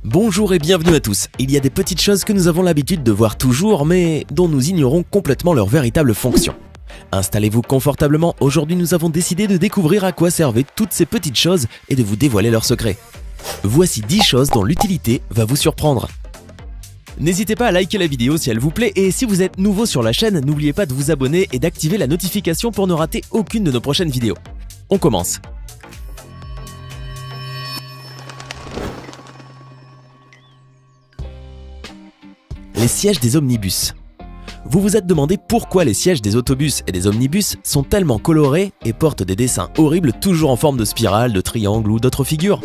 Bonjour et bienvenue à tous. Il y a des petites choses que nous avons l'habitude de voir toujours, mais dont nous ignorons complètement leur véritable fonction. Installez-vous confortablement, aujourd'hui nous avons décidé de découvrir à quoi servaient toutes ces petites choses et de vous dévoiler leurs secrets. Voici 10 choses dont l'utilité va vous surprendre. N'hésitez pas à liker la vidéo si elle vous plaît et si vous êtes nouveau sur la chaîne, n'oubliez pas de vous abonner et d'activer la notification pour ne rater aucune de nos prochaines vidéos. On commence. Les sièges des omnibus. Vous vous êtes demandé pourquoi les sièges des autobus et des omnibus sont tellement colorés et portent des dessins horribles toujours en forme de spirale, de triangle ou d'autres figures.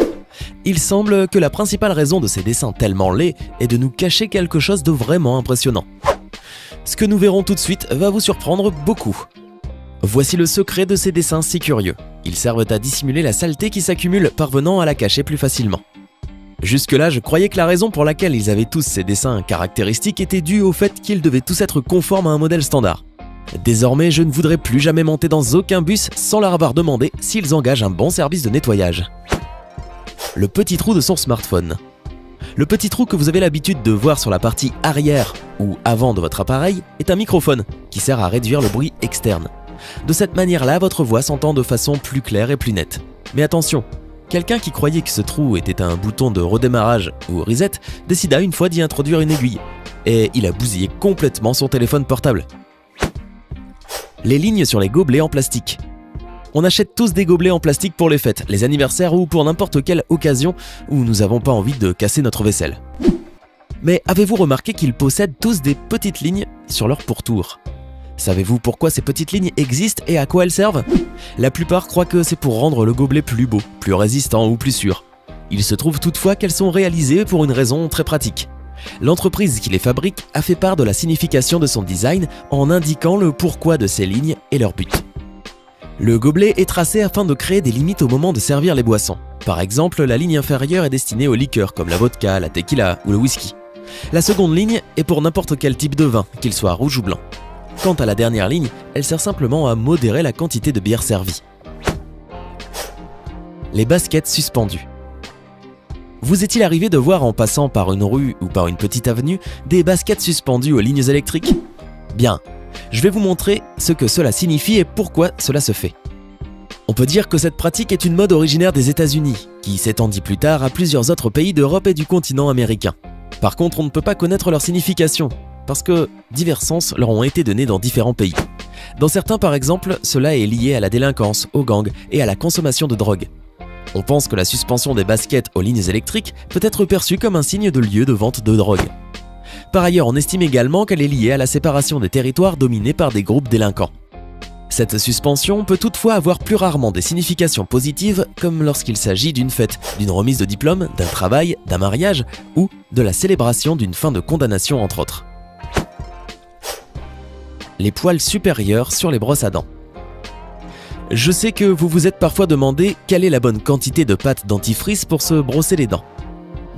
Il semble que la principale raison de ces dessins tellement laids est de nous cacher quelque chose de vraiment impressionnant. Ce que nous verrons tout de suite va vous surprendre beaucoup. Voici le secret de ces dessins si curieux. Ils servent à dissimuler la saleté qui s'accumule, parvenant à la cacher plus facilement. Jusque-là, je croyais que la raison pour laquelle ils avaient tous ces dessins caractéristiques était due au fait qu'ils devaient tous être conformes à un modèle standard. Désormais, je ne voudrais plus jamais monter dans aucun bus sans leur avoir demandé s'ils engagent un bon service de nettoyage. Le petit trou de son smartphone. Le petit trou que vous avez l'habitude de voir sur la partie arrière ou avant de votre appareil est un microphone qui sert à réduire le bruit externe. De cette manière-là, votre voix s'entend de façon plus claire et plus nette. Mais attention, quelqu'un qui croyait que ce trou était un bouton de redémarrage ou reset décida une fois d'y introduire une aiguille. Et il a bousillé complètement son téléphone portable. Les lignes sur les gobelets en plastique. On achète tous des gobelets en plastique pour les fêtes, les anniversaires ou pour n'importe quelle occasion où nous n'avons pas envie de casser notre vaisselle. Mais avez-vous remarqué qu'ils possèdent tous des petites lignes sur leur pourtour ? Savez-vous pourquoi ces petites lignes existent et à quoi elles servent ? La plupart croient que c'est pour rendre le gobelet plus beau, plus résistant ou plus sûr. Il se trouve toutefois qu'elles sont réalisées pour une raison très pratique. L'entreprise qui les fabrique a fait part de la signification de son design en indiquant le pourquoi de ces lignes et leur but. Le gobelet est tracé afin de créer des limites au moment de servir les boissons. Par exemple, la ligne inférieure est destinée aux liqueurs comme la vodka, la tequila ou le whisky. La seconde ligne est pour n'importe quel type de vin, qu'il soit rouge ou blanc. Quant à la dernière ligne, elle sert simplement à modérer la quantité de bière servie. Les baskets suspendues. Vous est-il arrivé de voir en passant par une rue ou par une petite avenue des baskets suspendues aux lignes électriques ? Bien, je vais vous montrer ce que cela signifie et pourquoi cela se fait. On peut dire que cette pratique est une mode originaire des États-Unis, qui s'étendit plus tard à plusieurs autres pays d'Europe et du continent américain. Par contre, on ne peut pas connaître leur signification, parce que divers sens leur ont été donnés dans différents pays. Dans certains, par exemple, cela est lié à la délinquance, aux gangs et à la consommation de drogue. On pense que la suspension des baskets aux lignes électriques peut être perçue comme un signe de lieu de vente de drogue. Par ailleurs, on estime également qu'elle est liée à la séparation des territoires dominés par des groupes délinquants. Cette suspension peut toutefois avoir plus rarement des significations positives, comme lorsqu'il s'agit d'une fête, d'une remise de diplôme, d'un travail, d'un mariage ou de la célébration d'une fin de condamnation entre autres. Les poils supérieurs sur les brosses à dents. Je sais que vous vous êtes parfois demandé quelle est la bonne quantité de pâte dentifrice pour se brosser les dents.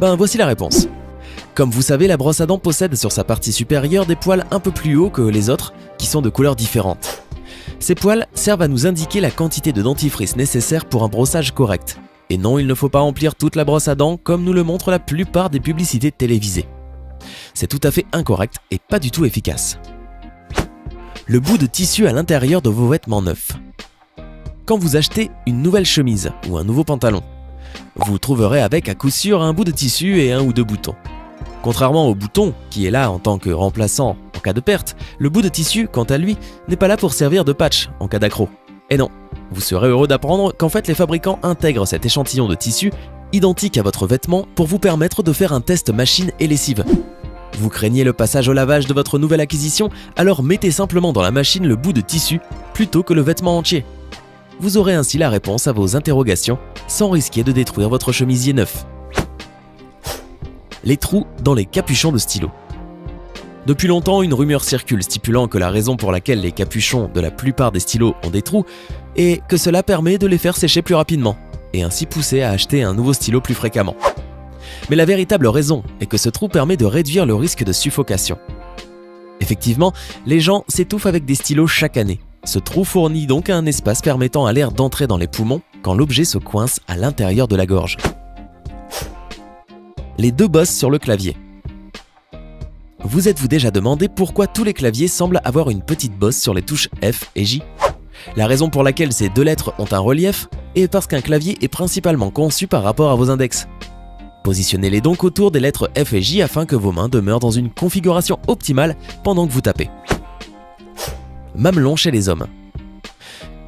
Voici la réponse. Comme vous savez, la brosse à dents possède sur sa partie supérieure des poils un peu plus hauts que les autres, qui sont de couleurs différentes. Ces poils servent à nous indiquer la quantité de dentifrice nécessaire pour un brossage correct. Et non, il ne faut pas remplir toute la brosse à dents comme nous le montrent la plupart des publicités télévisées. C'est tout à fait incorrect et pas du tout efficace. Le bout de tissu à l'intérieur de vos vêtements neufs. Quand vous achetez une nouvelle chemise ou un nouveau pantalon, vous trouverez avec à coup sûr un bout de tissu et un ou deux boutons. Contrairement au bouton, qui est là en tant que remplaçant en cas de perte, le bout de tissu, quant à lui, n'est pas là pour servir de patch en cas d'accroc. Et non, vous serez heureux d'apprendre qu'en fait les fabricants intègrent cet échantillon de tissu identique à votre vêtement pour vous permettre de faire un test machine et lessive. Vous craignez le passage au lavage de votre nouvelle acquisition, alors mettez simplement dans la machine le bout de tissu plutôt que le vêtement entier. Vous aurez ainsi la réponse à vos interrogations sans risquer de détruire votre chemisier neuf. Les trous dans les capuchons de stylo. Depuis longtemps, une rumeur circule stipulant que la raison pour laquelle les capuchons de la plupart des stylos ont des trous est que cela permet de les faire sécher plus rapidement et ainsi pousser à acheter un nouveau stylo plus fréquemment. Mais la véritable raison est que ce trou permet de réduire le risque de suffocation. Effectivement, les gens s'étouffent avec des stylos chaque année. Ce trou fournit donc un espace permettant à l'air d'entrer dans les poumons quand l'objet se coince à l'intérieur de la gorge. les deux bosses sur le clavier. Vous êtes-vous déjà demandé pourquoi tous les claviers semblent avoir une petite bosse sur les touches F et J ? La raison pour laquelle ces deux lettres ont un relief est parce qu'un clavier est principalement conçu par rapport à vos index. Positionnez-les donc autour des lettres F et J afin que vos mains demeurent dans une configuration optimale pendant que vous tapez. Mamelon chez les hommes.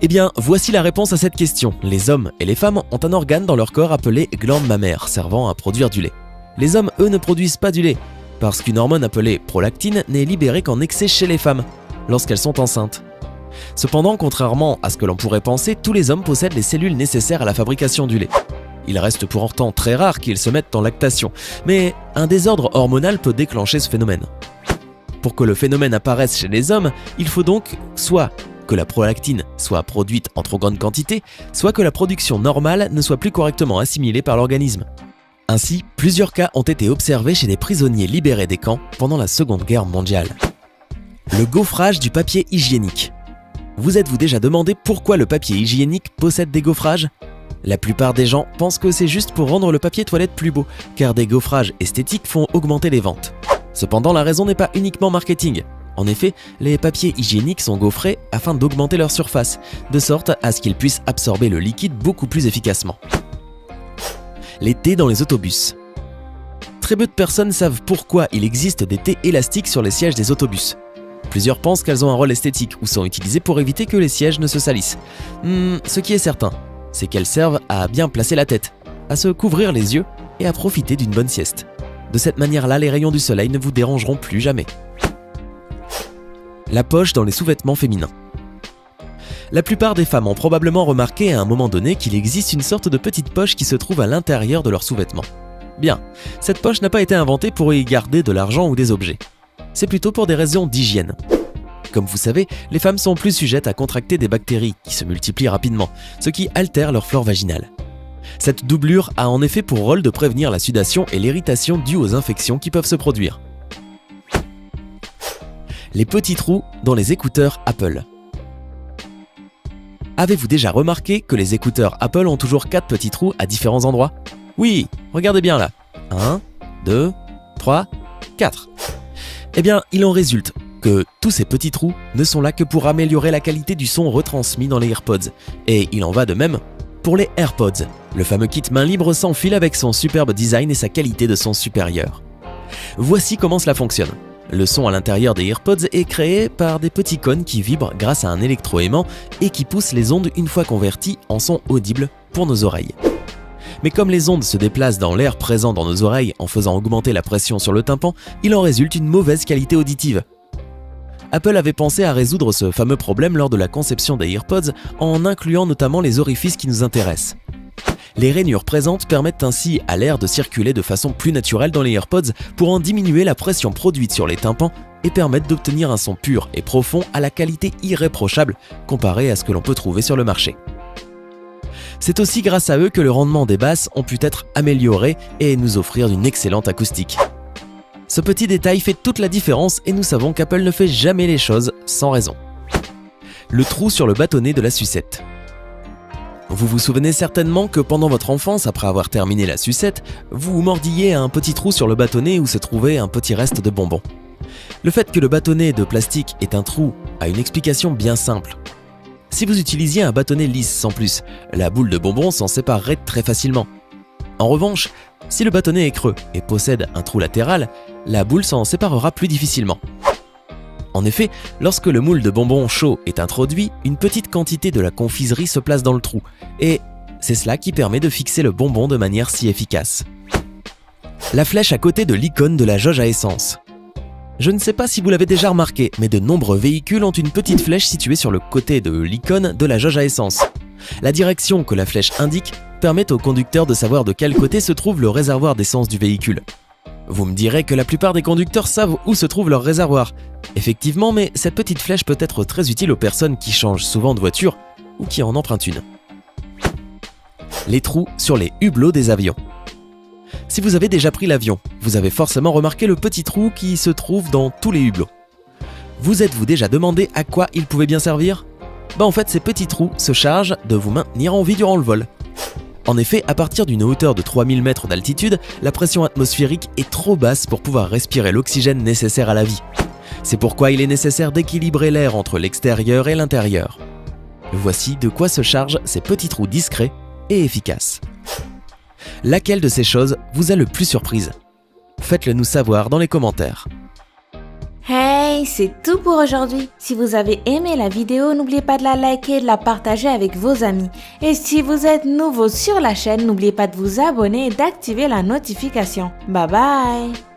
Eh bien, voici la réponse à cette question. Les hommes et les femmes ont un organe dans leur corps appelé glande mammaire, servant à produire du lait. Les hommes, eux, ne produisent pas du lait, parce qu'une hormone appelée prolactine n'est libérée qu'en excès chez les femmes, lorsqu'elles sont enceintes. Cependant, contrairement à ce que l'on pourrait penser, tous les hommes possèdent les cellules nécessaires à la fabrication du lait. Il reste pourtant très rare qu'ils se mettent en lactation, mais un désordre hormonal peut déclencher ce phénomène. Pour que le phénomène apparaisse chez les hommes, il faut donc soit que la prolactine soit produite en trop grande quantité, soit que la production normale ne soit plus correctement assimilée par l'organisme. Ainsi, plusieurs cas ont été observés chez des prisonniers libérés des camps pendant la Seconde Guerre mondiale. Le gaufrage du papier hygiénique. Vous êtes-vous déjà demandé pourquoi le papier hygiénique possède des gaufrages ? La plupart des gens pensent que c'est juste pour rendre le papier toilette plus beau, car des gaufrages esthétiques font augmenter les ventes. Cependant, la raison n'est pas uniquement marketing. En effet, les papiers hygiéniques sont gaufrés afin d'augmenter leur surface, de sorte à ce qu'ils puissent absorber le liquide beaucoup plus efficacement. Les thés dans les autobus. Très peu de personnes savent pourquoi il existe des thés élastiques sur les sièges des autobus. Plusieurs pensent qu'elles ont un rôle esthétique ou sont utilisées pour éviter que les sièges ne se salissent. Ce qui est certain, c'est qu'elles servent à bien placer la tête, à se couvrir les yeux et à profiter d'une bonne sieste. De cette manière-là, les rayons du soleil ne vous dérangeront plus jamais. La poche dans les sous-vêtements féminins. La plupart des femmes ont probablement remarqué à un moment donné qu'il existe une sorte de petite poche qui se trouve à l'intérieur de leurs sous-vêtements. Bien, cette poche n'a pas été inventée pour y garder de l'argent ou des objets. C'est plutôt pour des raisons d'hygiène. Comme vous savez, les femmes sont plus sujettes à contracter des bactéries qui se multiplient rapidement, ce qui altère leur flore vaginale. Cette doublure a en effet pour rôle de prévenir la sudation et l'irritation dues aux infections qui peuvent se produire. Les petits trous dans les écouteurs Apple. Avez-vous déjà remarqué que les écouteurs Apple ont toujours 4 petits trous à différents endroits ? Oui, regardez bien là. 1, 2, 3, 4. Eh bien, il en résulte que tous ces petits trous ne sont là que pour améliorer la qualité du son retransmis dans les AirPods. Et il en va de même pour les AirPods, le fameux kit main libre sans fil avec son superbe design et sa qualité de son supérieure. Voici comment cela fonctionne. Le son à l'intérieur des AirPods est créé par des petits cônes qui vibrent grâce à un électroaimant et qui poussent les ondes une fois converties en son audible pour nos oreilles. Mais comme les ondes se déplacent dans l'air présent dans nos oreilles en faisant augmenter la pression sur le tympan, il en résulte une mauvaise qualité auditive. Apple avait pensé à résoudre ce fameux problème lors de la conception des AirPods en incluant notamment les orifices qui nous intéressent. Les rainures présentes permettent ainsi à l'air de circuler de façon plus naturelle dans les AirPods pour en diminuer la pression produite sur les tympans et permettre d'obtenir un son pur et profond à la qualité irréprochable comparé à ce que l'on peut trouver sur le marché. C'est aussi grâce à eux que le rendement des basses ont pu être amélioré et nous offrir une excellente acoustique. Ce petit détail fait toute la différence et nous savons qu'Apple ne fait jamais les choses sans raison. Le trou sur le bâtonnet de la sucette. Vous vous souvenez certainement que pendant votre enfance, après avoir terminé la sucette, vous mordilliez à un petit trou sur le bâtonnet où se trouvait un petit reste de bonbons. Le fait que le bâtonnet de plastique ait un trou a une explication bien simple. Si vous utilisiez un bâtonnet lisse sans plus, la boule de bonbons s'en séparerait très facilement. En revanche, si le bâtonnet est creux et possède un trou latéral, la boule s'en séparera plus difficilement. En effet, lorsque le moule de bonbons chaud est introduit, une petite quantité de la confiserie se place dans le trou, et c'est cela qui permet de fixer le bonbon de manière si efficace. La flèche à côté de l'icône de la jauge à essence. Je ne sais pas si vous l'avez déjà remarqué, mais de nombreux véhicules ont une petite flèche située sur le côté de l'icône de la jauge à essence. La direction que la flèche indique permet au conducteur de savoir de quel côté se trouve le réservoir d'essence du véhicule. Vous me direz que la plupart des conducteurs savent où se trouve leur réservoir. Effectivement, mais cette petite flèche peut être très utile aux personnes qui changent souvent de voiture ou qui en empruntent une. Les trous sur les hublots des avions. Si vous avez déjà pris l'avion, vous avez forcément remarqué le petit trou qui se trouve dans tous les hublots. Vous êtes-vous déjà demandé à quoi il pouvait bien servir ? En fait, ces petits trous se chargent de vous maintenir en vie durant le vol. En effet, à partir d'une hauteur de 3000 mètres d'altitude, la pression atmosphérique est trop basse pour pouvoir respirer l'oxygène nécessaire à la vie. C'est pourquoi il est nécessaire d'équilibrer l'air entre l'extérieur et l'intérieur. Voici de quoi se chargent ces petits trous discrets et efficaces. Laquelle de ces choses vous a le plus surprise? Faites-le nous savoir dans les commentaires. Hey, c'est tout pour aujourd'hui. Si vous avez aimé la vidéo, n'oubliez pas de la liker et de la partager avec vos amis. Et si vous êtes nouveau sur la chaîne, n'oubliez pas de vous abonner et d'activer la notification. Bye bye!